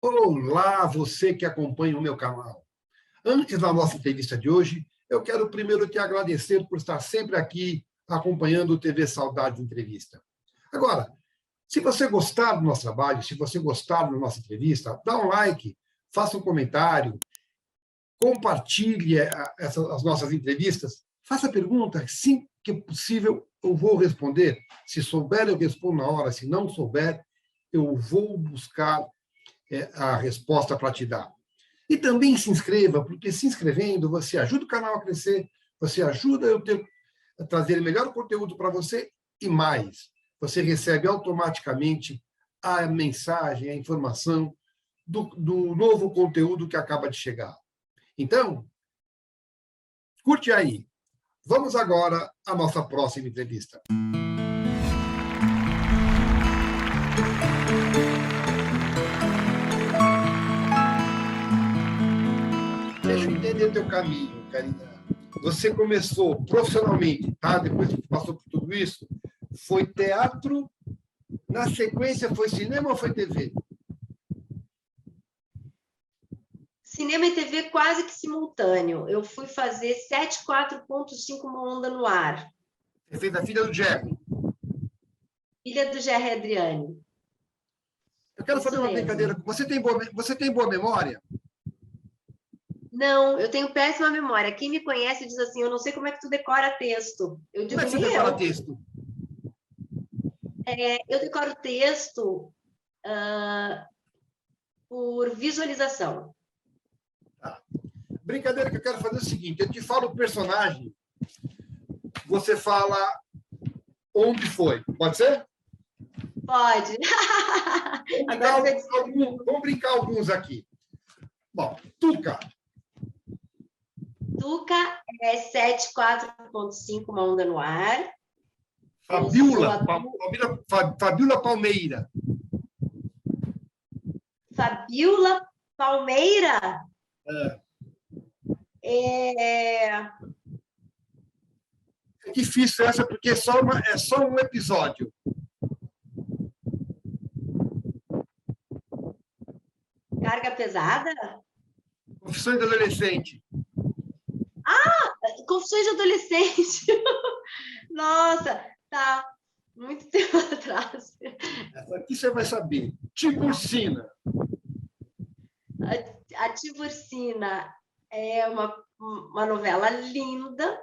Olá, você que acompanha o meu canal. Antes da nossa entrevista de hoje, eu quero primeiro te agradecer por estar sempre aqui acompanhando o TV Saudades Entrevista. Agora, se você gostar do nosso trabalho, se você gostar da nossa entrevista, dá um like, faça um comentário, compartilhe as nossas entrevistas, faça pergunta, assim que é possível eu vou responder. Se souber, eu respondo na hora, se não souber, eu vou buscar a resposta para te dar. E também se inscreva, porque se inscrevendo, você ajuda o canal a crescer, você ajuda a trazer melhor conteúdo para você e mais. Você recebe automaticamente a mensagem, a informação do novo conteúdo que acaba de chegar. Então, curte aí. Vamos agora à nossa próxima entrevista. Deixa eu entender teu caminho, Karina. Você começou profissionalmente, tá? Depois que passou por tudo isso, foi teatro, na sequência foi cinema ou foi TV? Cinema e TV quase que simultâneo. Eu fui fazer 74.5 Uma Onda no Ar. Você fez a Filha do Jerry. Filha do Jerry Adriani. Eu quero fazer uma brincadeira. Você tem boa memória? Não, eu tenho péssima memória. Quem me conhece diz assim, eu não sei como é que tu decora texto. Eu digo, Como é que você decora texto? Eu decoro texto por visualização. Tá. Brincadeira que eu quero fazer é o seguinte, eu te falo o personagem, você fala onde foi. Pode ser? Pode. Vamos brincar alguns aqui. Bom, Tuca. Tuca é 74.5 Uma Onda no Ar. Fabiola Palmeira. Fabiola Palmeira? É difícil essa, porque é só um episódio. Carga pesada? Confissões de Adolescente. Confissões de Adolescente. Nossa, tá. Muito tempo atrás. Essa aqui você vai saber. Tiburcina. A Tiburcina é uma novela linda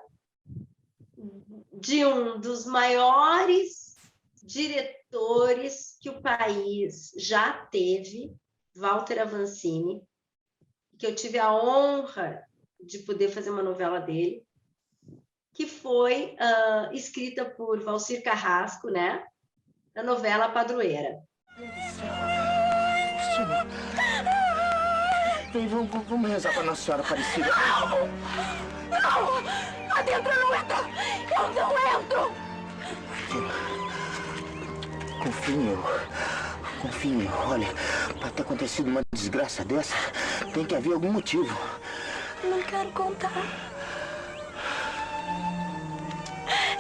de um dos maiores diretores que o país já teve, Walter Avancini, que eu tive a honra de poder fazer uma novela dele, que foi escrita por Valcir Carrasco, né? Na novela Padroeira. Vamos rezar para Nossa Senhora Aparecida. Não! Lá dentro eu não entro! Eu não entro! Confia em mim. Olha, para ter acontecido uma desgraça dessa, tem que haver algum motivo. Não quero contar.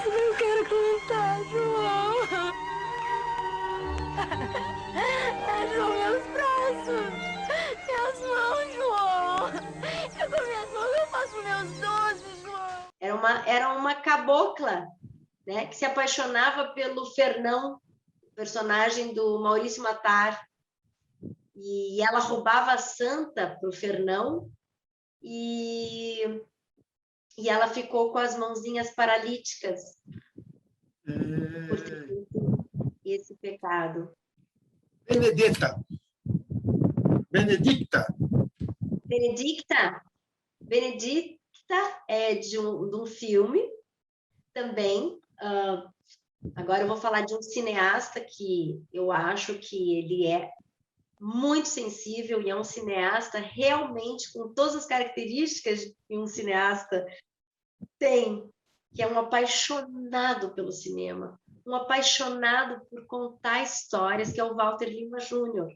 Eu não quero contar, João. João, meus braços. Minhas mãos, João. Eu com minhas mãos eu faço meus doces, João. Era uma cabocla, né, que se apaixonava pelo Fernão, personagem do Maurício Matar. E ela roubava a santa para o Fernão e ela ficou com as mãozinhas paralíticas por ter feito esse pecado. Benedicta é de um filme também. Agora eu vou falar de um cineasta que eu acho que ele é muito sensível e é um cineasta realmente com todas as características que um cineasta tem, que é um apaixonado pelo cinema, um apaixonado por contar histórias, que é o Walter Lima Júnior.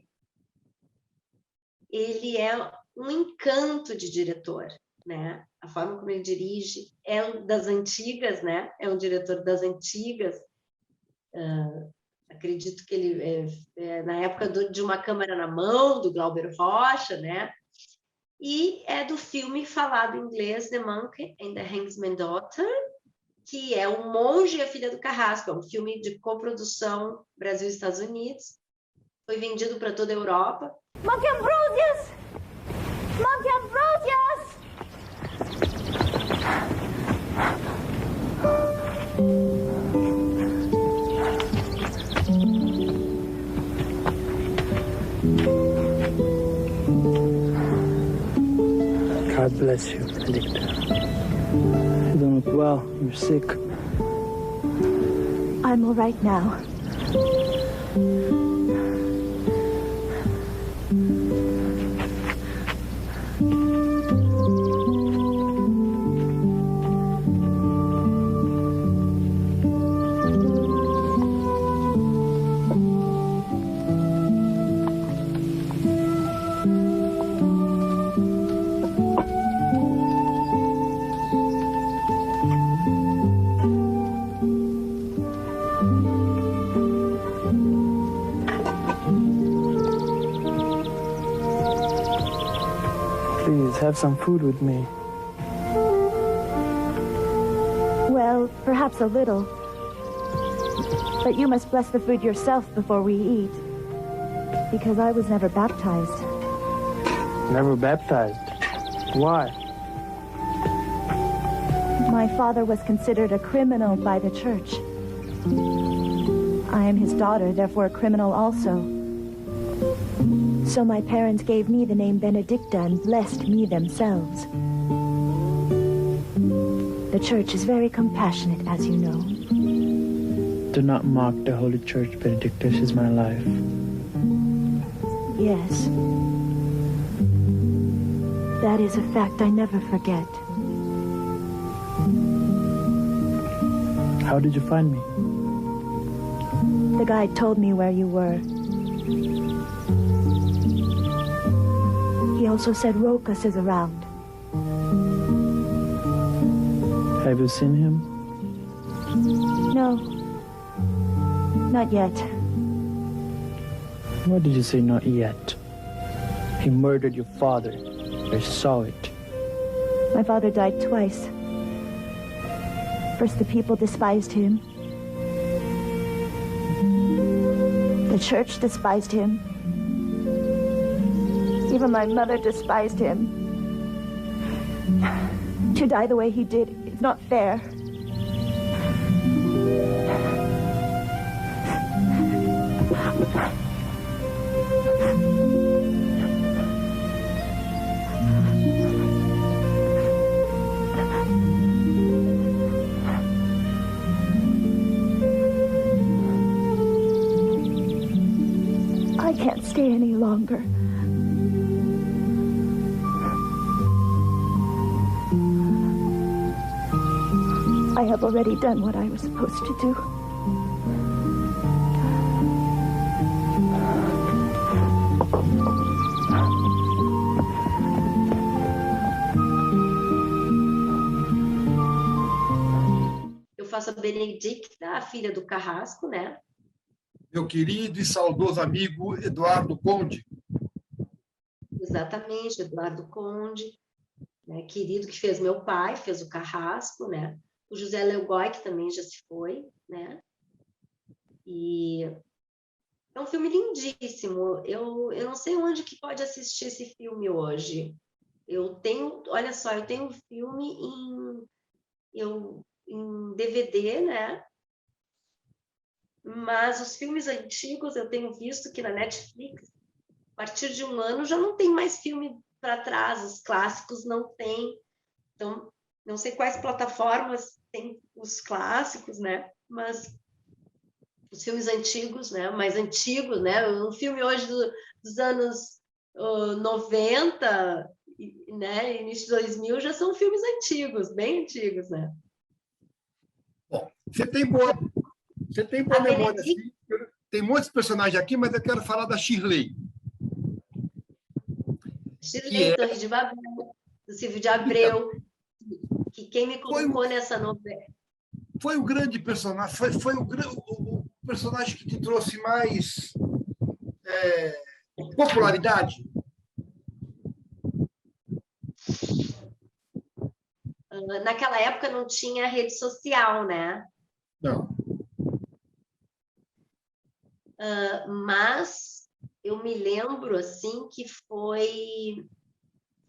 Ele é um encanto de diretor, né? A forma como ele dirige é das antigas, né? É um diretor das antigas, acredito que ele na época de Uma Câmara na Mão, do Glauber Rocha, né? E é do filme falado em inglês, The Monk and the Hangman's Daughter, que é O Monge e a Filha do Carrasco, é um filme de coprodução Brasil e Estados Unidos, foi vendido para toda a Europa. Monkey Ambrosius! Monkey Ambrosius! God bless you, Benedicta. You don't look well. You're sick. I'm all right now. Please, have some food with me. Well, perhaps a little. But you must bless the food yourself before we eat. Because I was never baptized. Never baptized. Why? My father was considered a criminal by the church. I am his daughter, therefore a criminal also. So my parents gave me the name Benedicta and blessed me themselves. The church is very compassionate, as you know. Do not mock the Holy Church, Benedicta. She's my life. Yes. That is a fact I never forget. How did you find me? The guide told me where you were. He also said Rokas is around. Have you seen him? No. Not yet. What did you say not yet? He murdered your father. I saw it. My father died twice. First, the people despised him. The church despised him. Even my mother despised him. To die the way he did is not fair. I can't stay any longer. I have already done what I was supposed to do. Eu faço a Benedicta, a filha do Carrasco, né? Meu querido e saudoso amigo Eduardo Conde. Exatamente, Eduardo Conde, né? Querido, que fez meu pai, fez o Carrasco, né? O José Leogói, que também já se foi, né? E é um filme lindíssimo. Eu não sei onde que pode assistir esse filme hoje. Eu tenho, olha só, eu tenho um filme em DVD, né? Mas os filmes antigos eu tenho visto que na Netflix, a partir de um ano, já não tem mais filme para trás, os clássicos não tem. Então, não sei quais plataformas tem os clássicos, né? Mas os filmes antigos, né? Mais antigos, né? Um filme hoje dos anos 90, né? Início de 2000, já são filmes antigos, bem antigos, né? Bom, você tem boa memória, assim. Tem muitos personagens aqui, mas eu quero falar da Shirley. Shirley, Torre de Babel, do Silvio de Abreu, que quem me colocou nessa novela. Foi o grande personagem, foi o personagem que te trouxe mais popularidade? Naquela época não tinha rede social, né? Não. Mas eu me lembro assim que foi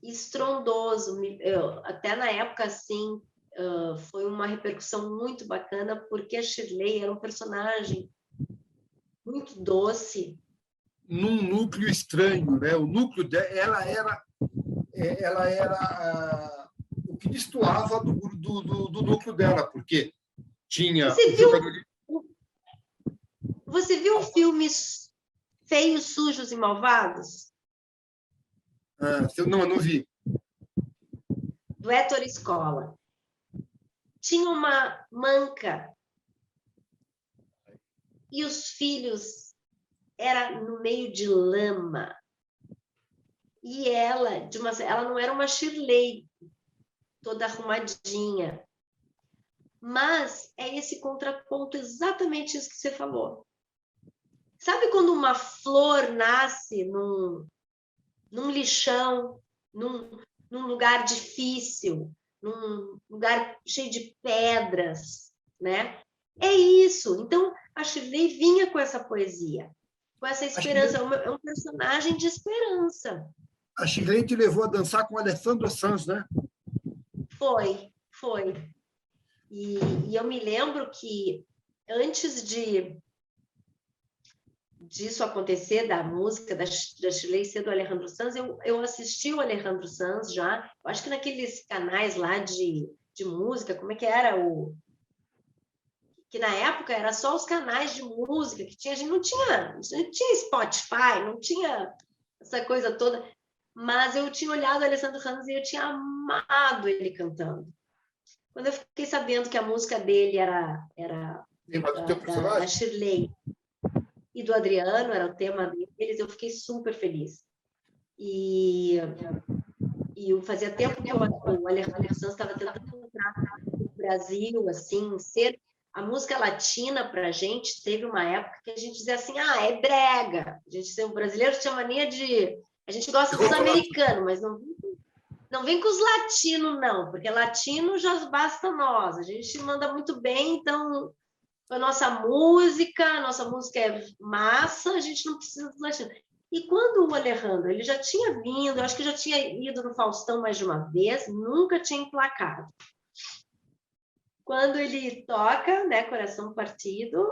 estrondoso. Até na época assim foi uma repercussão muito bacana, porque a Shirley era um personagem muito doce. Num núcleo estranho, né? O núcleo dela, ela era o que destoava do núcleo dela, porque tinha Você viu o filme Feios, Sujos e Malvados? Não vi. Do Héctor Escola. Tinha uma manca e os filhos era no meio de lama. E ela não era uma Shirley toda arrumadinha. Mas é esse contraponto, exatamente isso que você falou. Sabe quando uma flor nasce num lixão, num lugar difícil, num lugar cheio de pedras, né? É isso. Então, a Shirley vinha com essa poesia, com essa esperança. É um personagem de esperança. A Shirley te levou a dançar com o Alessandro Sanz, né? Foi. E eu me lembro que antes disso acontecer, da música da Shirley ser do Alejandro Sanz, eu assisti o Alejandro Sanz já, eu acho que naqueles canais lá de música, como é que era que na época era só os canais de música que tinha, a gente não tinha Spotify, não tinha essa coisa toda, mas eu tinha olhado o Alessandro Sanz e eu tinha amado ele cantando. Quando eu fiquei sabendo que a música dele era da Shirley e do Adriano, era o tema deles, eu fiquei super feliz. E fazia tempo que o Alejandro Sanz estava tentando entrar no Brasil, assim, ser a música latina para a gente. Teve uma época que a gente dizia assim, é brega. O brasileiro tinha mania de... A gente gosta dos americanos, mas não vem com os latinos, não, porque latino já basta nós. A gente manda muito bem, então... A nossa música é massa, a gente não precisa dos latinos. E quando o Alejandro, ele já tinha vindo, acho que já tinha ido no Faustão mais de uma vez, nunca tinha emplacado. Quando ele toca, né, Coração Partido,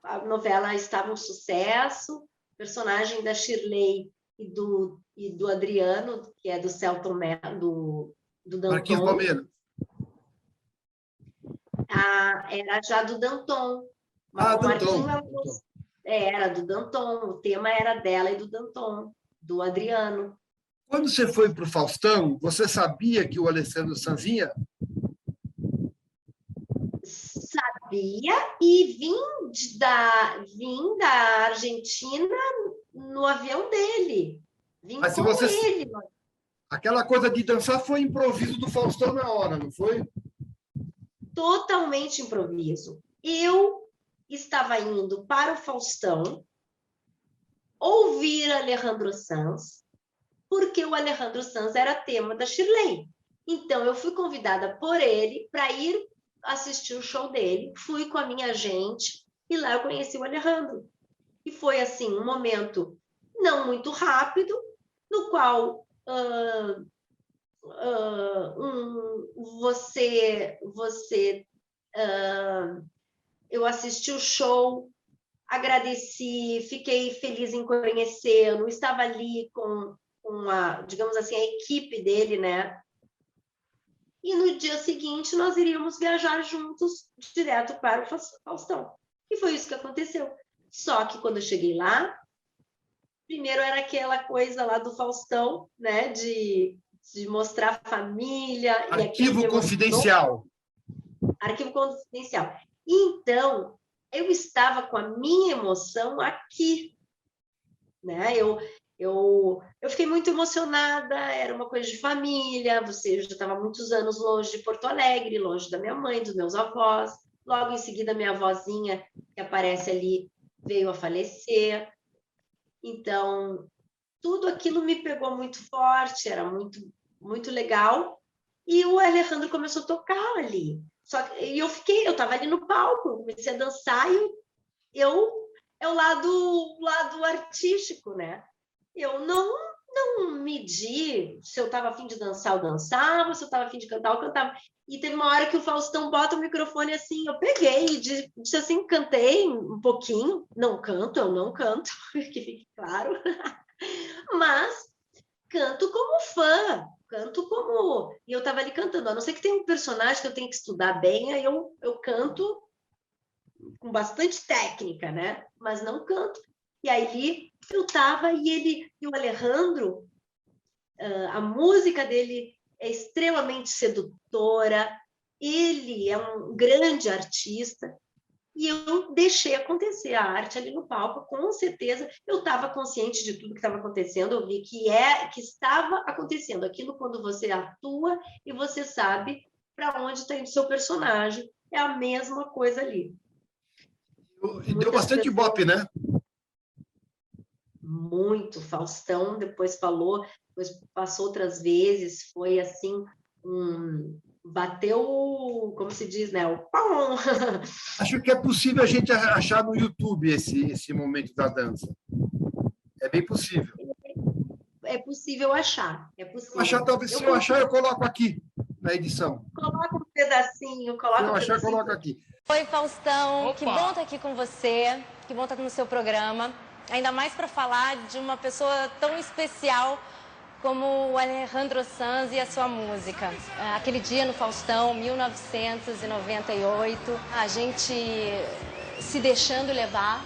a novela estava um sucesso, o personagem da Shirley e do Adriano, que é do Celton do Danton. Marquinhos Palmeira. Era já do Danton. Danton. Era do Danton, o tema era dela e do Danton, do Adriano. Quando você foi para o Faustão, você sabia que o Alessandro Sanz vinha? Sabia, e vim da Argentina no avião dele. Vim Mas com ele. Aquela coisa de dançar foi improviso do Faustão na hora, não foi? Totalmente improviso. Eu estava indo para o Faustão ouvir Alejandro Sanz, porque o Alejandro Sanz era tema da Shirley. Então, eu fui convidada por ele para ir assistir o show dele. Fui com a minha agente e lá eu conheci o Alejandro. E foi, assim, um momento não muito rápido, no qual... eu assisti o show, agradeci, fiquei feliz em conhecê-lo, estava ali com digamos assim, a equipe dele, né? E no dia seguinte nós iríamos viajar juntos direto para o Faustão. E foi isso que aconteceu. Só que quando eu cheguei lá, primeiro era aquela coisa lá do Faustão, né? De mostrar a família. Arquivo confidencial. Arquivo confidencial. Então, eu estava com a minha emoção aqui, né? Eu fiquei muito emocionada, era uma coisa de família, eu já estava há muitos anos longe de Porto Alegre, longe da minha mãe, dos meus avós, Logo em seguida, minha avózinha, que aparece ali, veio a falecer. Então, tudo aquilo me pegou muito forte, era muito, muito legal. E o Alejandro começou a tocar ali. Só que eu estava ali no palco, comecei a dançar e é o lado artístico, né? Eu não medi se eu estava a fim de dançar, eu dançava, se eu estava a fim de cantar, eu cantava. E teve uma hora que o Faustão bota o microfone assim, eu peguei e disse assim, cantei um pouquinho. Não canto, eu não canto, que fique claro. Mas canto como fã, canto como... E eu estava ali cantando, a não ser que tenha um personagem que eu tenho que estudar bem, aí eu canto com bastante técnica, né? Mas não canto. E aí eu estava e o Alejandro, a música dele é extremamente sedutora, ele é um grande artista, e eu deixei acontecer a arte ali no palco, com certeza. Eu estava consciente de tudo que estava acontecendo, eu vi que estava acontecendo aquilo quando você atua e você sabe para onde está indo o seu personagem. É a mesma coisa ali. E deu bastante ibope, né? Muito. Faustão depois falou, depois passou outras vezes, foi assim, bateu, como se diz, né? O pão. Acho que é possível a gente achar no YouTube esse momento da dança. É bem possível. É possível achar. É possível. Talvez, se eu achar, eu coloco aqui na edição. Coloca um pedacinho, coloca Se eu um achar, eu pedacinho. coloco aqui. Oi, Faustão. Opa! Que bom estar aqui com você. Que bom estar no seu programa. Ainda mais para falar de uma pessoa tão especial como o Alejandro Sanz e a sua música. Aquele dia no Faustão, 1998, a gente se deixando levar,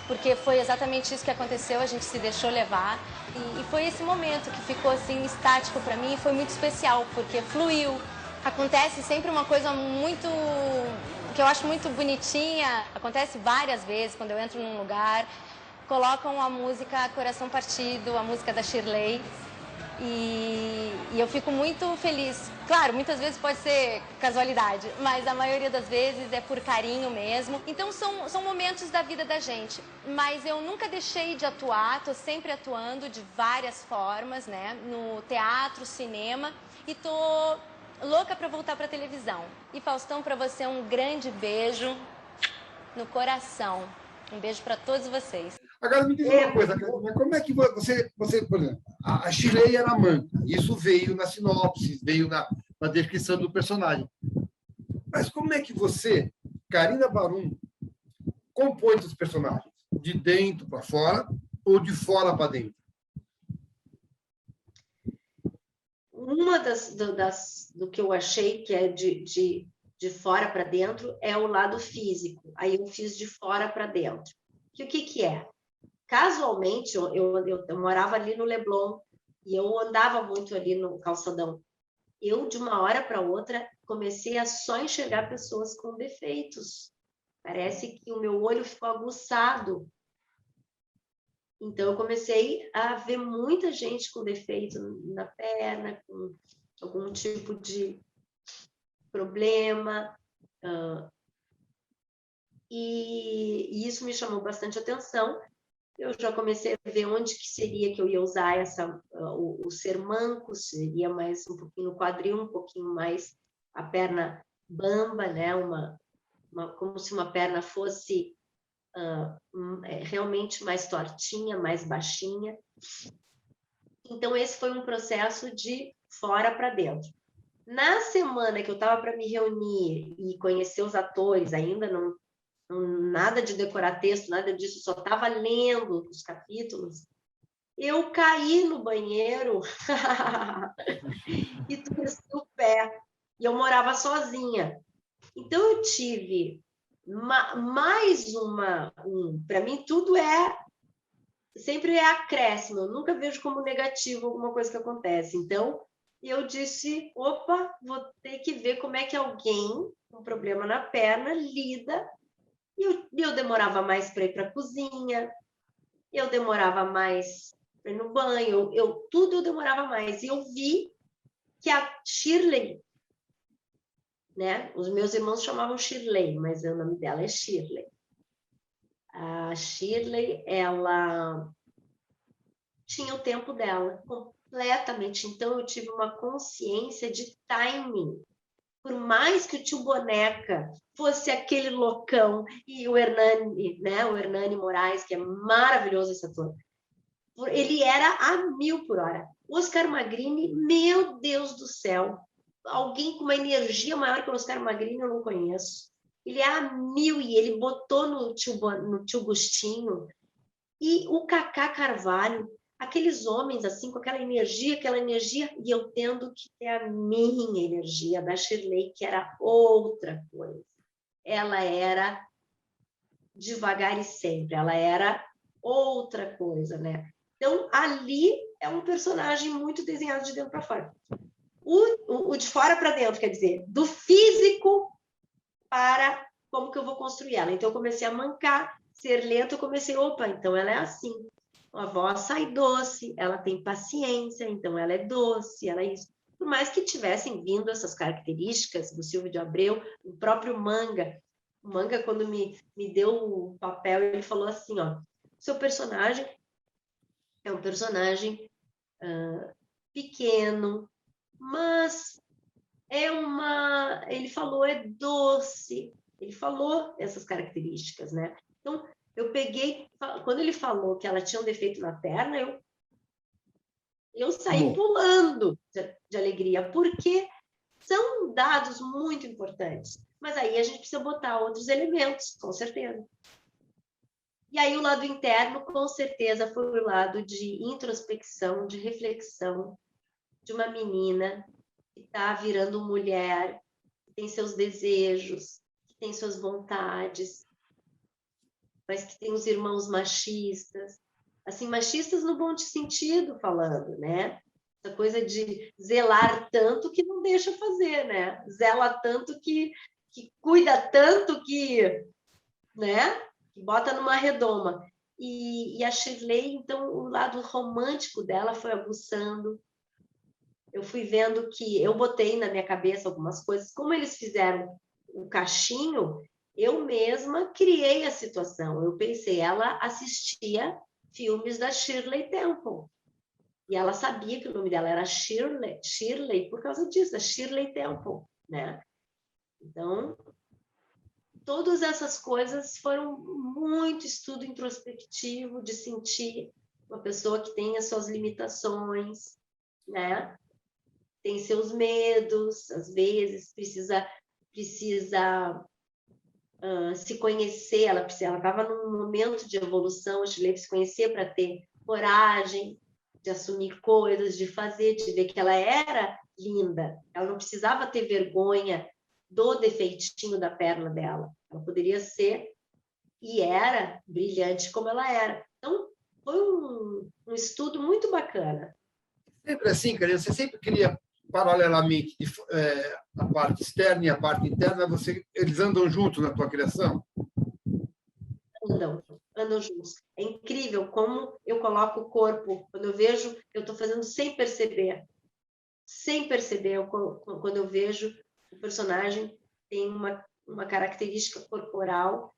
porque foi exatamente isso que aconteceu, a gente se deixou levar. E foi esse momento que ficou assim estático para mim e foi muito especial, porque fluiu. Acontece sempre uma coisa muito... que eu acho muito bonitinha. Acontece várias vezes quando eu entro num lugar, colocam a música Coração Partido, a música da Shirley, e eu fico muito feliz. Claro, muitas vezes pode ser casualidade, mas a maioria das vezes é por carinho mesmo. Então são momentos da vida da gente. Mas eu nunca deixei de atuar, estou sempre atuando de várias formas, né? No teatro, cinema, e estou louca para voltar para a televisão. E Faustão, para você um grande beijo no coração. Um beijo para todos vocês. Agora me diz uma coisa, Carolina, como é que você, por exemplo, a Shirley era manca, isso veio na sinopse, veio na descrição do personagem. Mas como é que você, Carina Barum, compõe os personagens? De dentro para fora ou de fora para dentro? Uma do que eu achei que é de fora para dentro é o lado físico. Aí eu fiz de fora para dentro. O que é? Casualmente, eu morava ali no Leblon e eu andava muito ali no calçadão. Eu, de uma hora para outra, comecei a só enxergar pessoas com defeitos. Parece que o meu olho ficou aguçado. Então, eu comecei a ver muita gente com defeito na perna, com algum tipo de problema. E isso me chamou bastante atenção. Eu já comecei a ver onde que seria que eu ia usar o ser manco, seria mais um pouquinho no quadril, um pouquinho mais a perna bamba, né? Como se uma perna fosse realmente mais tortinha, mais baixinha. Então, esse foi um processo de fora para dentro. Na semana que eu estava para me reunir e conhecer os atores, ainda não nada de decorar texto, nada disso, só estava lendo os capítulos, eu caí no banheiro e torci o pé. E eu morava sozinha. Então, eu tive mais para mim, tudo sempre é acréscimo. Eu nunca vejo como negativo alguma coisa que acontece. Então, eu disse, opa, vou ter que ver como é que alguém com problema na perna lida. E eu demorava mais para ir para a cozinha, eu demorava mais para ir no banho, tudo eu demorava mais. E eu vi que a Shirley né? Os meus irmãos chamavam Shirley, mas o nome dela é Shirley. A Shirley, ela tinha o tempo dela completamente. Então, eu tive uma consciência de timing. Por mais que o tio Boneca fosse aquele loucão, e o Hernani, né? O Hernani Moraes, que é maravilhoso esse ator, ele era a 1000 por hora. O Oscar Magrini, meu Deus do céu, alguém com uma energia maior que o Oscar Magrini eu não conheço. Ele é a 1000 e ele botou no tio Gustinho. E o Cacá Carvalho, aqueles homens assim, com aquela energia, e eu tendo que ter a minha energia, da Shirley, que era outra coisa. Ela era devagar e sempre, ela era outra coisa, né? Então, ali é um personagem muito desenhado de dentro para fora. O de fora para dentro, quer dizer, do físico para como que eu vou construir ela. Então, eu comecei a mancar, ser lento, eu comecei, opa, então ela é assim. A voz sai doce, ela tem paciência, então ela é doce, ela é isso. Por mais que tivessem vindo essas características do Silvio de Abreu, o próprio Manga. O Manga, quando me deu o papel, ele falou assim, ó, seu personagem é um personagem pequeno, mas ele falou, é doce. Ele falou essas características, né? Então, eu peguei, quando ele falou que ela tinha um defeito na perna, eu saí pulando de alegria, porque são dados muito importantes. Mas aí a gente precisa botar outros elementos, com certeza. E aí o lado interno, com certeza, foi o lado de introspecção, de reflexão, de uma menina que está virando mulher, que tem seus desejos, que tem suas vontades, mas que tem os irmãos machistas, assim, machistas no bom sentido falando, né? Essa coisa de zelar tanto que não deixa fazer, né? Zela tanto que cuida tanto que, né? Que bota numa redoma. E a Shirley, então, o lado romântico dela foi aguçando. Eu fui vendo que eu botei na minha cabeça algumas coisas, como eles fizeram o cachinho, eu mesma criei a situação. Eu pensei, ela assistia filmes da Shirley Temple. E ela sabia que o nome dela era Shirley por causa disso, a Shirley Temple, né? Então, todas essas coisas foram muito estudo introspectivo, de sentir uma pessoa que tem as suas limitações, né? Tem seus medos, às vezes precisa se conhecer, ela estava num momento de evolução, a Shirley se conhecer para ter coragem de assumir coisas, de fazer, de ver que ela era linda, ela não precisava ter vergonha do defeitinho da perna dela, ela poderia ser e era brilhante como ela era. Então, foi um estudo muito bacana. Sempre assim, Karina, você sempre queria paralelamente a parte externa e a parte interna, eles andam juntos na tua criação? Andam juntos. É incrível como eu coloco o corpo, quando eu vejo, eu estou fazendo sem perceber, quando eu vejo o personagem tem uma característica corporal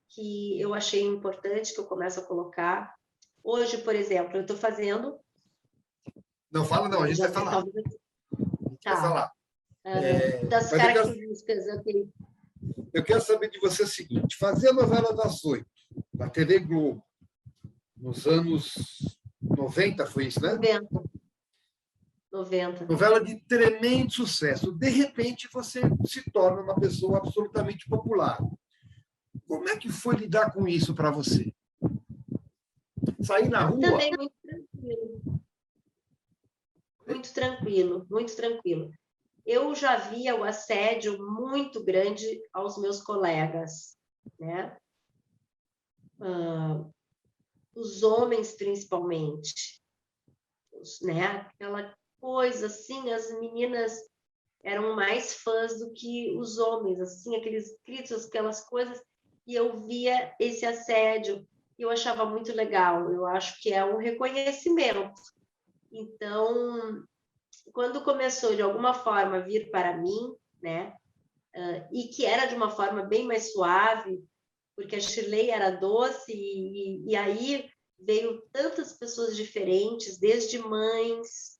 que eu achei importante, que eu começo a colocar. Hoje, por exemplo, eu estou fazendo... Não fala não, a gente vai falar. Tá. Das características. Eu quero saber de você o seguinte: fazer a novela das 8, na TV Globo, nos anos 90, foi isso, né? 90. Novela de tremendo sucesso. De repente, você se torna uma pessoa absolutamente popular. Como é que foi lidar com isso para você? Sair na rua... Também muito tranquilo. Muito tranquilo, muito tranquilo. Eu já via o assédio muito grande aos meus colegas, né? Os homens, principalmente, né? Aquela coisa assim, as meninas eram mais fãs do que os homens, assim, aqueles gritos, aquelas coisas, e eu via esse assédio, e eu achava muito legal, eu acho que é um reconhecimento. Então, quando começou de alguma forma a vir para mim, né, e que era de uma forma bem mais suave, porque a Shirley era doce, e aí veio tantas pessoas diferentes, desde mães,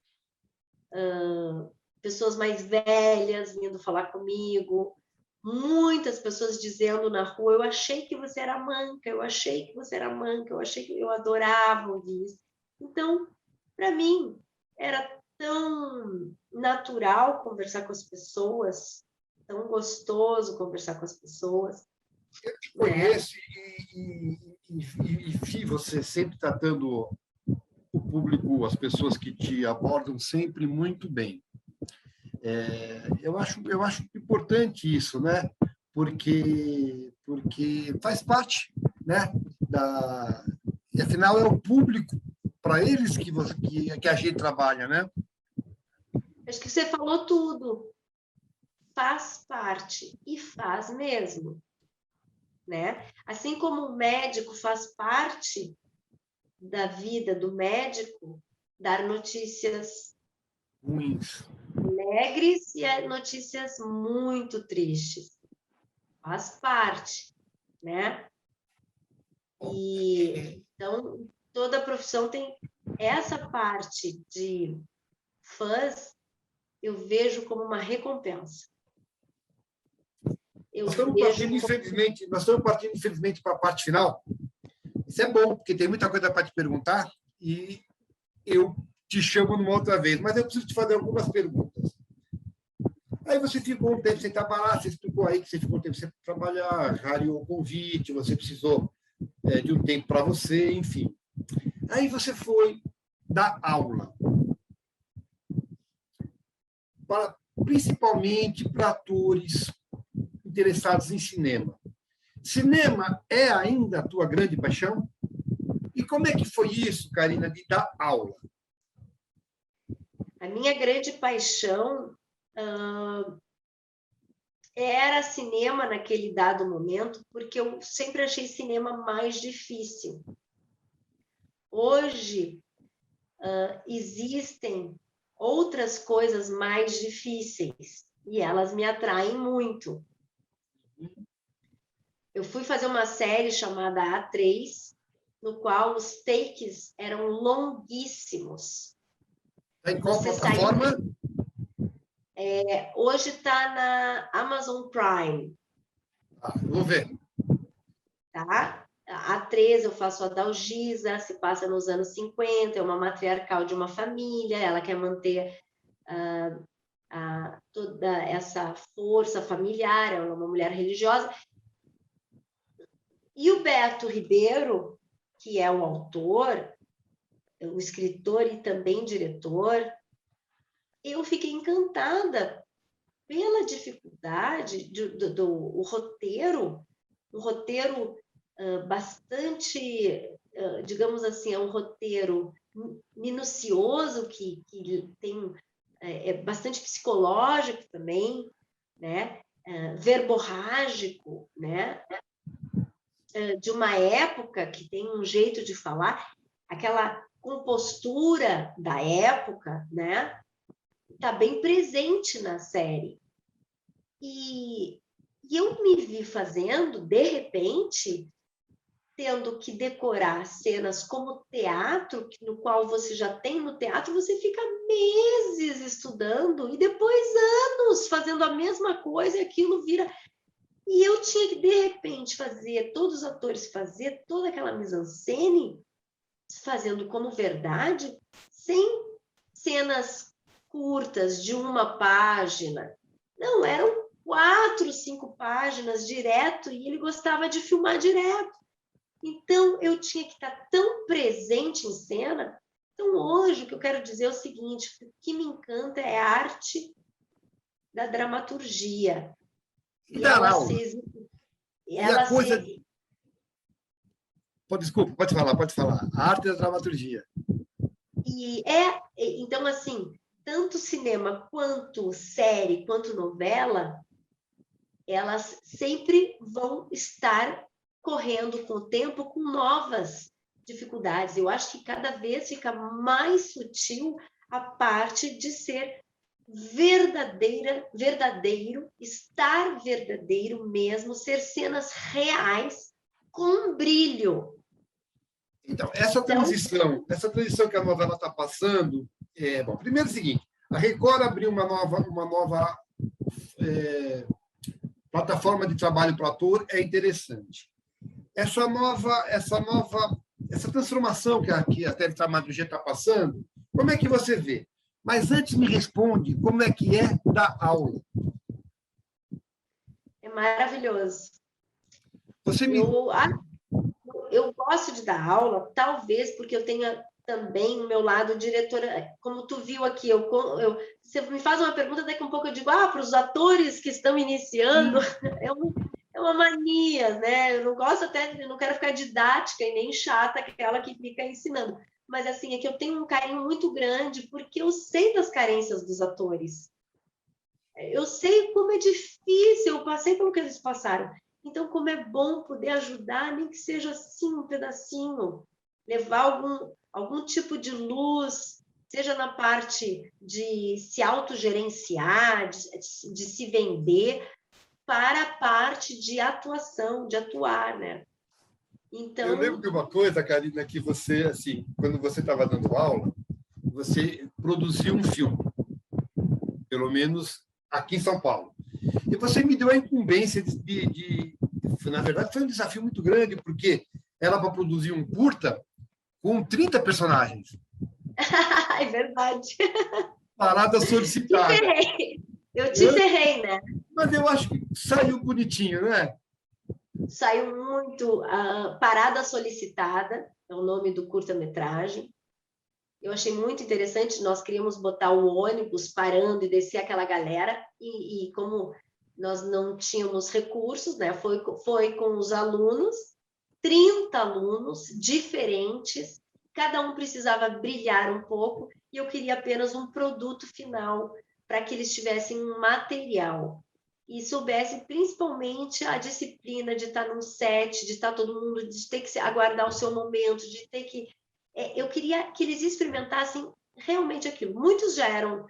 pessoas mais velhas vindo falar comigo, muitas pessoas dizendo na rua, eu achei que você era manca, eu achei que você era manca, eu achei que eu adorava ouvir isso. Então, para mim, era tão natural conversar com as pessoas, tão gostoso conversar com as pessoas. Eu te conheço e vi você sempre tratando o público, as pessoas que te abordam sempre muito bem. Eu acho importante isso, né? Porque faz parte, né? E afinal é o público para eles que a gente trabalha, né? Acho que você falou tudo. Faz parte e faz mesmo, né? Assim como o médico faz parte da vida do médico dar notícias Ruins. alegres e notícias muito tristes. Faz parte, né? E então toda profissão tem essa parte de fãs, eu vejo como uma recompensa. Nós estamos partindo, infelizmente, para a parte final. Isso é bom, porque tem muita coisa para te perguntar e eu te chamo numa outra vez, mas eu preciso te fazer algumas perguntas. Aí você ficou um tempo sem trabalhar, você explicou aí que você ficou um tempo sem trabalhar, rariou o convite, você precisou de um tempo para você, enfim. Aí você foi dar aula, principalmente para atores interessados em cinema. Cinema é ainda a tua grande paixão? E como é que foi isso, Karina, de dar aula? A minha grande paixão era cinema naquele dado momento, porque eu sempre achei cinema mais difícil. Hoje, existem outras coisas mais difíceis e elas me atraem muito. Eu fui fazer uma série chamada A3, no qual os takes eram longuíssimos. Em qual plataforma? Hoje está na Amazon Prime. Vou ver. Tá? A A3 eu faço a Dalgisa, se passa nos anos 50, é uma matriarcal de uma família, ela quer manter toda essa força familiar, ela é uma mulher religiosa. E o Beto Ribeiro, que é o autor, o escritor e também diretor, eu fiquei encantada pela dificuldade do roteiro, um roteiro bastante, digamos assim, é um roteiro minucioso, que tem, bastante psicológico também, né? Verborrágico, né? De uma época que tem um jeito de falar, aquela compostura da época, né? Está bem presente na série. E eu me vi fazendo, de repente, tendo que decorar cenas como teatro, no qual você já tem no teatro, você fica meses estudando e depois anos fazendo a mesma coisa e aquilo vira... E eu tinha que, de repente, todos os atores fazer toda aquela mise-en-scène, fazendo como verdade, sem cenas curtas de uma página. Não, eram 4, 5 páginas direto, e ele gostava de filmar direto. Então, eu tinha que estar tão presente em cena. Então, hoje, o que eu quero dizer é o seguinte: o que me encanta é a arte da dramaturgia. E dar aula. Desculpa, pode falar. A arte da dramaturgia. Então, assim, tanto cinema quanto série, quanto novela, elas sempre vão estar correndo com o tempo com novas dificuldades. Eu acho que cada vez fica mais sutil a parte de ser verdadeiro, estar verdadeiro mesmo, ser cenas reais com brilho. Então, essa transição que a novela está passando, bom, primeiro é o seguinte, a Record abriu uma nova plataforma de trabalho para o ator, é interessante. Essa transformação que a TV Dramaturgia está passando, como é que você vê? Mas antes me responde, como é que é dar aula? É maravilhoso. Você me... Eu gosto de dar aula, talvez porque eu tenha também o meu lado diretora, como tu viu aqui, você me faz uma pergunta, daqui a um pouco eu digo, para os atores que estão iniciando, é uma mania, né? Eu não gosto eu não quero ficar didática e nem chata, aquela que fica ensinando. Mas, assim, é que eu tenho um carinho muito grande, porque eu sei das carências dos atores. Eu sei como é difícil, eu passei pelo que eles passaram. Então, como é bom poder ajudar, nem que seja assim, um pedacinho, levar algum tipo de luz, seja na parte de se autogerenciar, de se vender, para a parte de atuação, de atuar, né? Então... Eu lembro de uma coisa, Karina, que você, assim, quando você estava dando aula, você produziu um filme, pelo menos aqui em São Paulo. E você me deu a incumbência na verdade, foi um desafio muito grande, porque era para produzir um curta com 30 personagens. É verdade. Parada solicitada. Eu te ferrei, né? Mas eu acho que saiu bonitinho, não é? Saiu muito. Parada Solicitada é o nome do curta-metragem. Eu achei muito interessante. Nós queríamos botar o ônibus parando e descer aquela galera. E como nós não tínhamos recursos, né? Foi com os alunos, 30 alunos diferentes. Cada um precisava brilhar um pouco. E eu queria apenas um produto final para que eles tivessem um material. E soubesse principalmente a disciplina de estar num set, de estar todo mundo, de ter que aguardar o seu momento, de ter que... Eu queria que eles experimentassem realmente aquilo. Muitos já eram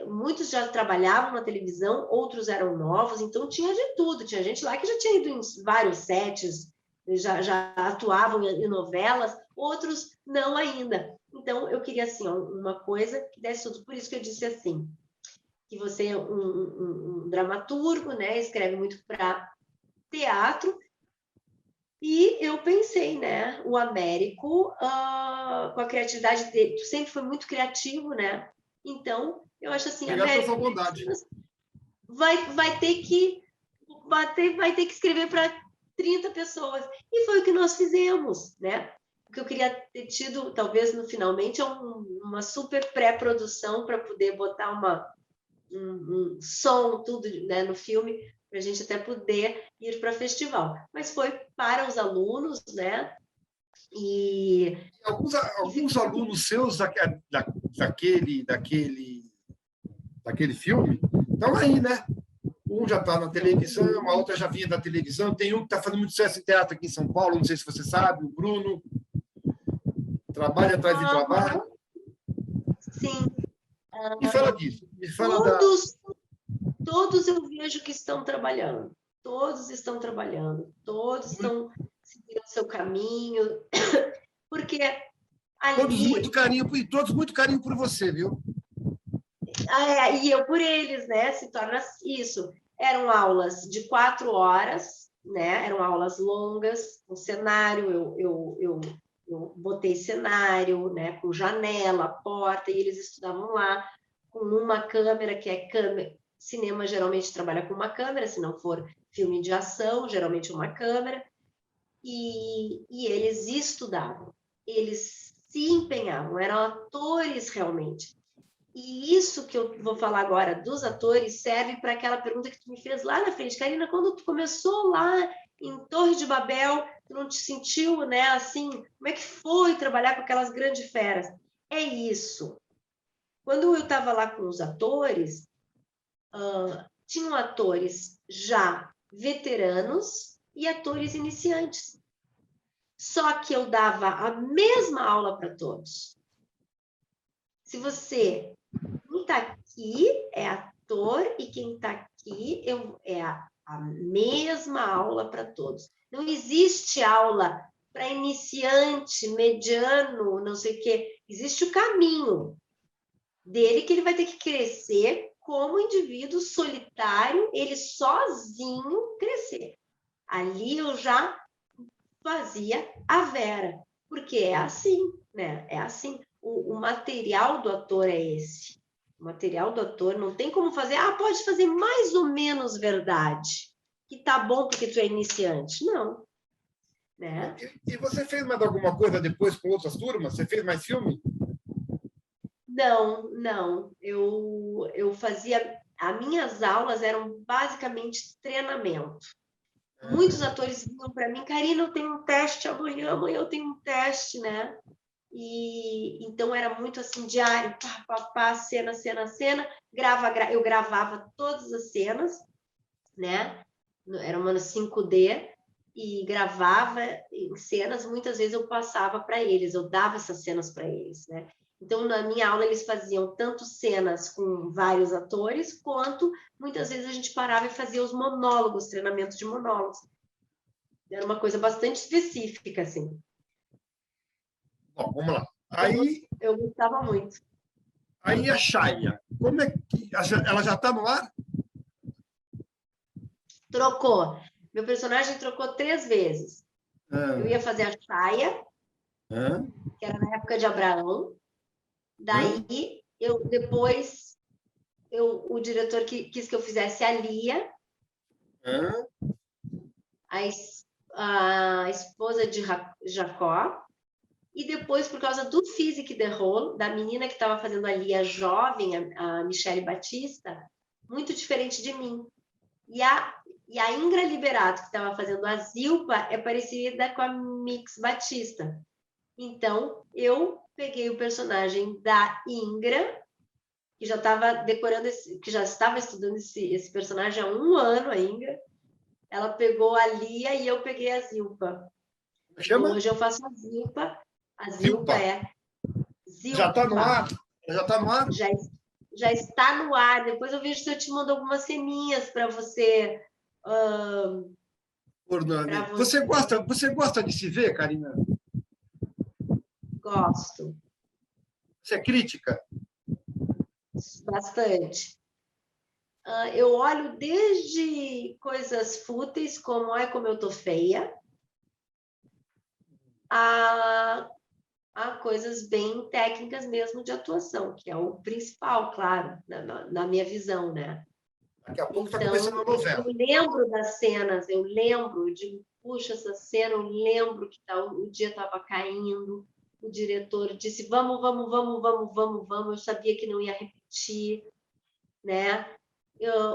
muitos já trabalhavam na televisão, outros eram novos, então tinha de tudo. Tinha gente lá que já tinha ido em vários sets, já atuavam em novelas, outros não ainda. Então, eu queria, assim, uma coisa que desse tudo. Por isso que eu disse assim, que você é um dramaturgo, né? Escreve muito para teatro. E eu pensei, né? O Américo, com a criatividade dele, tu sempre foi muito criativo, né? Então, eu acho assim, Américo, pela sua bondade. vai ter que escrever para 30 pessoas. E foi o que nós fizemos, né? O que eu queria ter tido, talvez, finalmente, é uma super pré-produção para poder botar um som, tudo, né, no filme, para a gente até poder ir para festival. Mas foi para os alunos, né? E alguns alunos seus daquele filme estão aí, né? Um já está na televisão, a outra já vinha da televisão, tem um que está fazendo muito sucesso em teatro aqui em São Paulo, não sei se você sabe, o Bruno. Trabalha atrás de trabalho. Sim. Me fala disso. Me fala todos eu vejo que estão trabalhando. Todos estão trabalhando. Todos estão seguindo o seu caminho. Porque ali... Todos muito carinho por você, viu? E eu por eles, né? Se torna isso. Eram aulas de 4 horas, né? Eram aulas longas, com cenário, eu botei cenário, né? Com janela, porta, e eles estudavam lá com uma câmera, que é câmera. Cinema geralmente trabalha com uma câmera, se não for filme de ação, geralmente uma câmera. E eles estudavam, eles se empenhavam, eram atores realmente. E isso que eu vou falar agora dos atores serve para aquela pergunta que tu me fez lá na frente. Karina, quando tu começou lá em Torre de Babel, tu não te sentiu, né, assim, como é que foi trabalhar com aquelas grandes feras? É isso. Quando eu estava lá com os atores, tinham atores já veteranos e atores iniciantes. Só que eu dava a mesma aula para todos. Se você está aqui é ator e quem está aqui é a mesma aula para todos. Não existe aula para iniciante, mediano, não sei o quê. Existe o caminho dele que ele vai ter que crescer como indivíduo solitário, ele sozinho crescer. Ali eu já fazia a Vera, porque é assim, né? É assim. O material do ator é esse. O material do ator não tem como fazer, pode fazer mais ou menos verdade, que tá bom porque tu é iniciante. Não. Né? E você fez mais alguma coisa depois com outras turmas? Você fez mais filme? Não. Eu fazia... As minhas aulas eram basicamente treinamento. Muitos atores vinham para mim, Karina, eu tenho um teste amanhã eu tenho um teste, né? E então era muito assim, diário, cena, eu gravava todas as cenas, né? Era uma 5D, e gravava cenas, muitas vezes eu passava para eles, eu dava essas cenas para eles, né? Então, na minha aula, eles faziam tanto cenas com vários atores, quanto muitas vezes a gente parava e fazia os monólogos, treinamento de monólogos. Era uma coisa bastante específica, assim. Bom, vamos lá. Aí, eu gostava muito. Aí a Shaya, como é que ela já está no ar? Trocou. Meu personagem trocou 3 vezes. Eu ia fazer a Shaya, que era na época de Abraão. Daí, o diretor quis que eu fizesse a Lia, a esposa de Jacó. E depois, por causa do Physique de Rôle, da menina que estava fazendo ali, a jovem, a Michele Batista, muito diferente de mim. E a Ingra Liberato, que estava fazendo a Zilpa, é parecida com a Mix Batista. Então, eu peguei o personagem da Ingra, que já estava decorando, que já estava estudando esse personagem há 1 ano, a Ingra. Ela pegou a Lia e eu peguei a Zilpa. Chama? Hoje eu faço a Zilpa. A Zilpa é... Zilpa. Já está no ar? Já está no ar? Já está no ar. Depois eu vejo se eu te mando algumas ceninhas para você... Você gosta de se ver, Karina? Gosto. Você é crítica? Bastante. Eu olho desde coisas fúteis, como como eu tô feia, a coisas bem técnicas mesmo de atuação, que é o principal, claro, na minha visão, né? Daqui a pouco está Então, começando a novela. eu lembro das cenas, eu digo, puxa, essa cena, eu lembro que o dia estava caindo, o diretor disse, vamos, eu sabia que não ia repetir, né?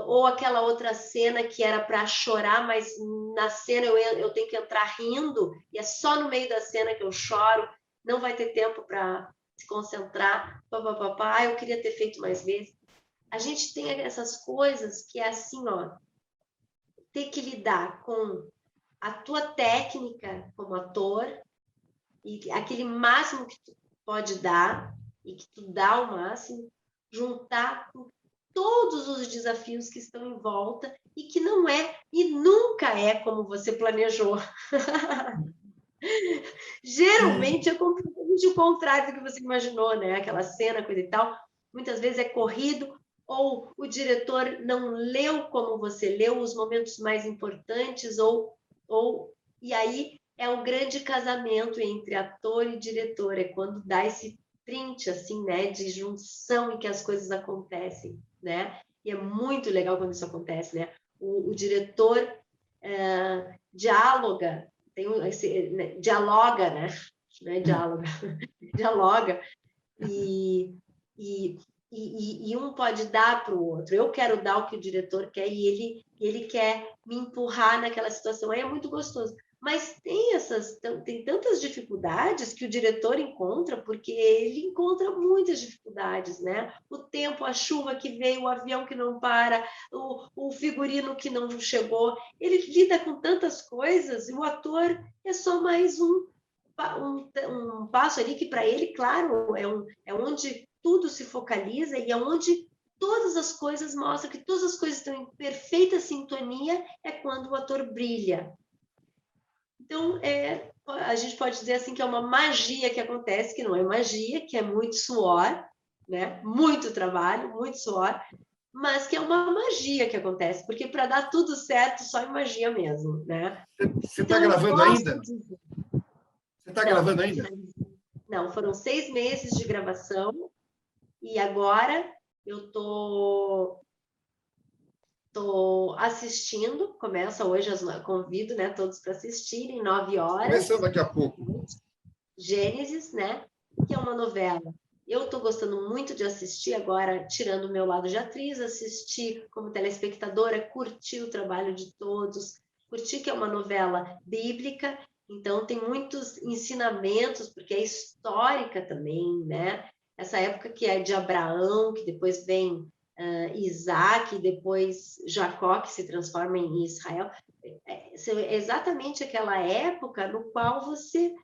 Ou aquela outra cena que era para chorar, mas na cena eu tenho que entrar rindo, e é só no meio da cena que eu choro, não vai ter tempo para se concentrar, eu queria ter feito mais vezes. A gente tem essas coisas que é assim, ter que lidar com a tua técnica como ator, e aquele máximo que tu pode dar, e que tu dá o máximo, juntar com todos os desafios que estão em volta, e que não é, e nunca é como você planejou. Geralmente é completamente o contrário do que você imaginou, né? Aquela cena, coisa e tal, muitas vezes é corrido, ou o diretor não leu como você leu os momentos mais importantes, e aí é o grande casamento entre ator e diretor, é quando dá esse print, assim, né, de junção em que as coisas acontecem, né? E é muito legal quando isso acontece, né? O diretor dialoga, dialoga, né? Não é diálogo, dialoga, e um pode dar para o outro. Eu quero dar o que o diretor quer e ele quer me empurrar naquela situação. Aí é muito gostoso. Mas tem tantas dificuldades que o diretor encontra, porque ele encontra muitas dificuldades, né? O tempo, a chuva que veio, o avião que não para, o figurino que não chegou. Ele lida com tantas coisas e o ator é só mais um um passo ali que, para ele, claro, é onde tudo se focaliza e é onde todas as coisas mostram que todas as coisas estão em perfeita sintonia, é quando o ator brilha. Então, a gente pode dizer assim que é uma magia que acontece, que não é magia, que é muito suor, né? Muito trabalho, muito suor, mas que é uma magia que acontece, porque para dar tudo certo, só em magia mesmo, né? Você está gravando ainda? Você está gravando ainda? Não, foram 6 meses de gravação e agora eu tô assistindo, começa hoje, convido, né, todos para assistirem, 9 horas. Começando daqui a pouco. Gênesis, né, que é uma novela. Eu estou gostando muito de assistir agora, tirando o meu lado de atriz, assistir como telespectadora, curtir o trabalho de todos, curtir que é uma novela bíblica, então tem muitos ensinamentos, porque é histórica também, né? Essa época que é de Abraão, que depois vem Isaac, depois Jacó, que se transforma em Israel. É exatamente aquela época no qual você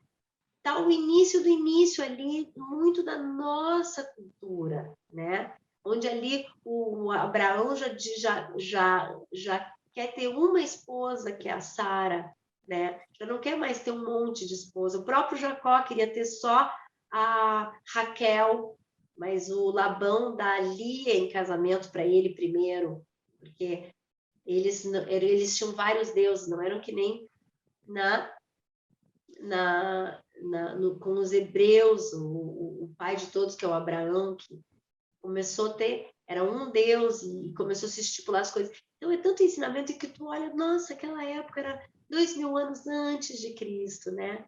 está o início do início ali, muito da nossa cultura, né? Onde ali o Abraão já quer ter uma esposa, que é a Sara, né? Já não quer mais ter um monte de esposa. O próprio Jacó queria ter só a Raquel, mas o Labão dá a Lia em casamento para ele primeiro, porque eles tinham vários deuses, não eram que nem com os hebreus, o pai de todos, que é o Abraão, que começou a ter, era um Deus e começou a se estipular as coisas. Então é tanto ensinamento que tu olha, nossa, aquela época era 2000 anos antes de Cristo, né?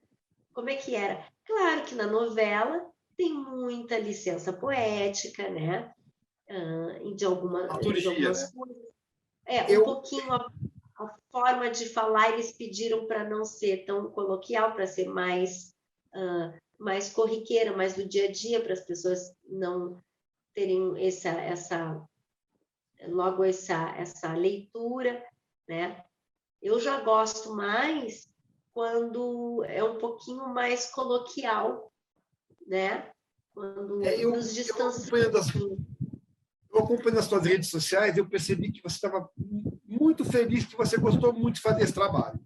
Como é que era? Claro que na novela tem muita licença poética, né? De algumas né? coisas. Um pouquinho a forma de falar, eles pediram para não ser tão coloquial, para ser mais corriqueira, mais do dia a dia, para as pessoas não terem essa leitura, né? Eu já gosto mais quando é um pouquinho mais coloquial, né? Quando nos distanciamos. Eu acompanhando as suas redes sociais, eu percebi que você estava muito feliz, que você gostou muito de fazer esse trabalho.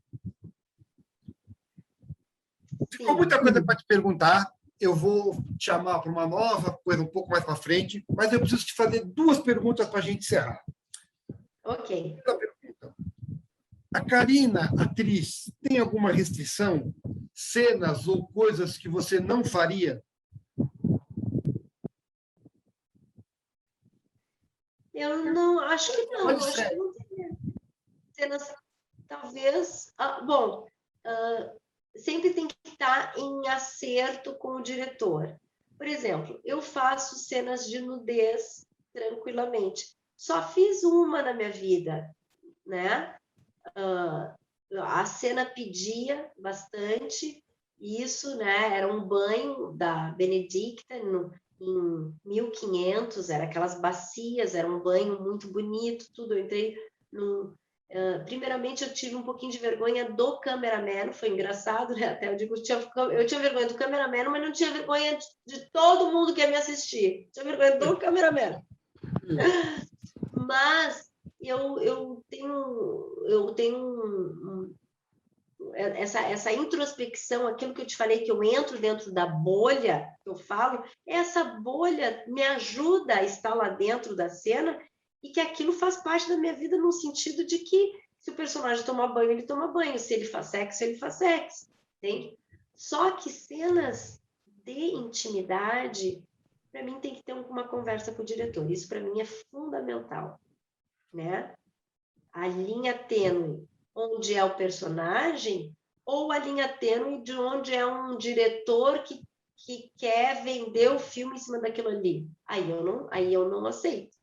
Ficou muita coisa para te perguntar. Eu vou te chamar para uma nova coisa um pouco mais para frente, mas eu preciso te fazer 2 perguntas para a gente encerrar. Ok. Primeira pergunta. A Karina, atriz, tem alguma restrição? Cenas ou coisas que você não faria? Eu não, acho que não. Acho que não teria cenas, talvez. Sempre tem que estar em acerto com o diretor. Por exemplo, eu faço cenas de nudez tranquilamente. Só fiz uma na minha vida, né? A cena pedia bastante isso, né? Era um banho da Benedicta em 1500, era aquelas bacias, era um banho muito bonito, tudo. Eu entrei primeiramente, eu tive um pouquinho de vergonha do cameraman, foi engraçado, né? Até eu digo, eu tinha vergonha do cameraman, mas não tinha vergonha de todo mundo que ia me assistir. Tinha vergonha do cameraman. Mas eu tenho essa introspecção, aquilo que eu te falei, que eu entro dentro da bolha, que eu falo, essa bolha me ajuda a estar lá dentro da cena e que aquilo faz parte da minha vida no sentido de que se o personagem tomar banho, ele toma banho, se ele faz sexo, ele faz sexo, entende? Só que cenas de intimidade, para mim, tem que ter uma conversa com o diretor, isso para mim é fundamental, né? A linha tênue, onde é o personagem, ou a linha tênue de onde é um diretor que quer vender o filme em cima daquilo ali. Aí eu não aceito.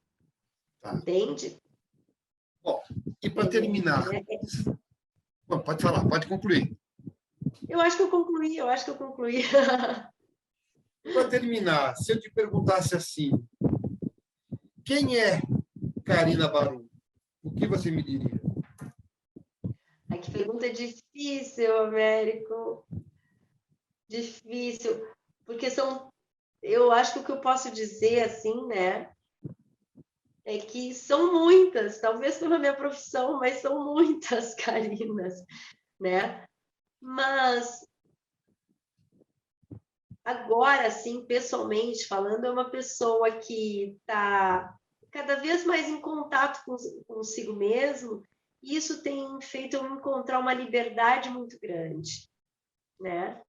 Tá. Entende? Bom, e para terminar... Bom, pode falar, pode concluir. Eu acho que eu concluí. Para terminar, se eu te perguntasse assim, quem é Karina Barum? O que você me diria? Ai, que pergunta difícil, Américo. difícil, porque eu acho que o que eu posso dizer, assim, né, é que são muitas, talvez pela minha profissão, mas são muitas Karinas, né? Mas agora, assim, pessoalmente falando, é uma pessoa que está cada vez mais em contato consigo mesmo, e isso tem feito eu encontrar uma liberdade muito grande, né?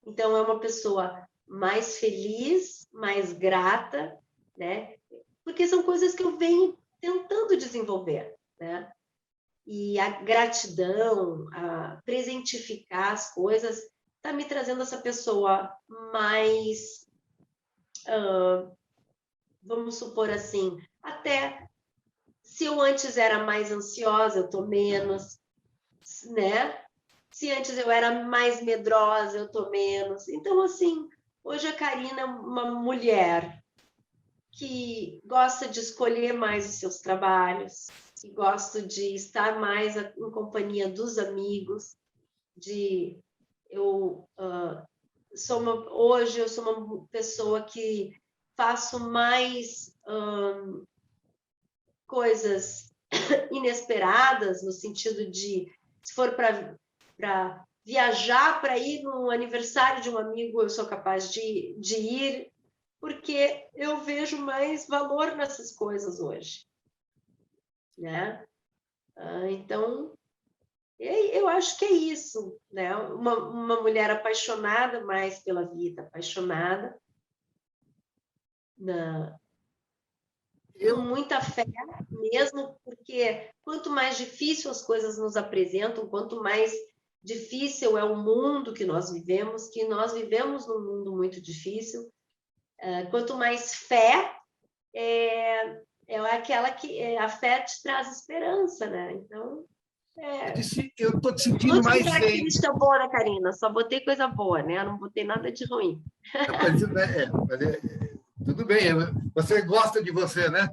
Então, é uma pessoa mais feliz, mais grata, né? Porque são coisas que eu venho tentando desenvolver, né? E a gratidão, a presentificar as coisas, está me trazendo essa pessoa mais, vamos supor assim, até se eu antes era mais ansiosa, eu estou menos, né? Se antes eu era mais medrosa, eu estou menos. Então, assim, hoje a Karina é uma mulher que gosta de escolher mais os seus trabalhos, que gosta de estar mais em companhia dos amigos, hoje eu sou uma pessoa que faço mais coisas inesperadas, no sentido de, se for para viajar para ir no aniversário de um amigo, eu sou capaz de ir, porque eu vejo mais valor nessas coisas hoje, né? Então, eu acho que é isso, né? Uma mulher apaixonada mais pela vida, apaixonada, com muita fé mesmo, porque quanto mais difícil as coisas nos apresentam, quanto mais difícil é o mundo que nós vivemos num mundo muito difícil, quanto mais fé, é aquela que a fé te traz esperança, né? Então, eu estou te sentindo não mais tem zen. característica boa, né, Karina? Só botei coisa boa, né? Não botei nada de ruim. Tudo bem, você gosta de você, né?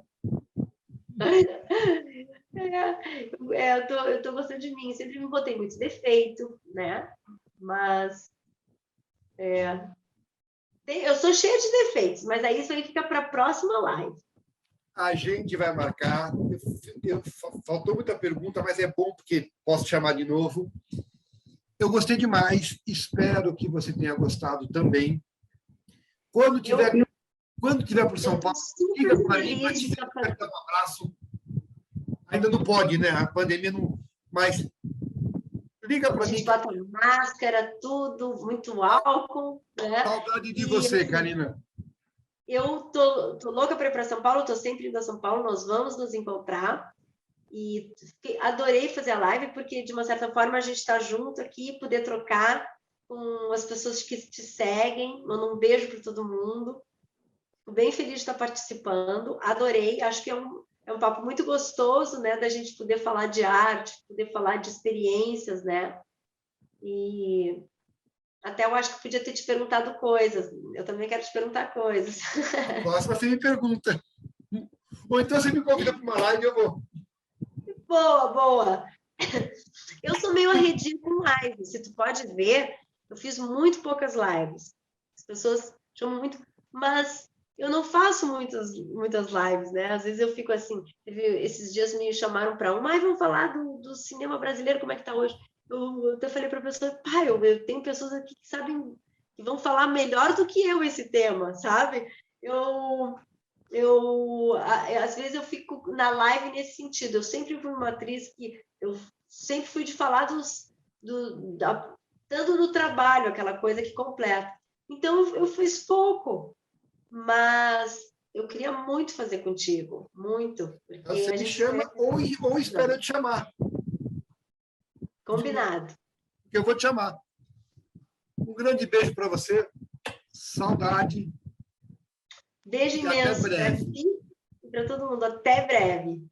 Eu tô gostando de mim. Sempre me botei muito defeito, né? Mas eu sou cheia de defeitos, mas aí isso aí fica para a próxima live. A gente vai marcar. Faltou muita pergunta, mas é bom porque posso chamar de novo. Eu gostei demais. Espero que você tenha gostado também. Quando tiver por São Paulo, liga para mim para te dar um abraço. Ainda não pode, né? A pandemia não. Mas liga para mim. A gente bota máscara, tudo, muito álcool, né? Saudade de você, Karina. Eu tô louca para ir para São Paulo, tô sempre indo a São Paulo, nós vamos nos encontrar. E adorei fazer a live, porque, de uma certa forma, a gente está junto aqui, poder trocar com as pessoas que te seguem. Mando um beijo para todo mundo. Fico bem feliz de estar participando. Adorei. Acho que é um papo muito gostoso, né? Da gente poder falar de arte, poder falar de experiências, né? E até eu acho que podia ter te perguntado coisas. Eu também quero te perguntar coisas. A próxima você me pergunta. Ou então você me convida para uma live e eu vou. Boa. Eu sou meio arredia com live. Se tu pode ver, eu fiz muito poucas lives. As pessoas chamam muito, mas eu não faço muitas lives, né? Às vezes eu fico assim, esses dias me chamaram para vamos falar do cinema brasileiro, como é que tá hoje? Eu até falei para a pessoa, pai, eu tenho pessoas aqui que sabem, que vão falar melhor do que eu esse tema, sabe? Às vezes eu fico na live nesse sentido. Eu sempre fui uma atriz que eu sempre fui de falar tanto no trabalho, aquela coisa que completa. Então eu fiz pouco, mas eu queria muito fazer contigo, muito. Você me chama ou espera eu te chamar. Combinado. Eu vou te chamar. Um grande beijo para você. Saudade. Beijo imenso para ti e para todo mundo. Até breve.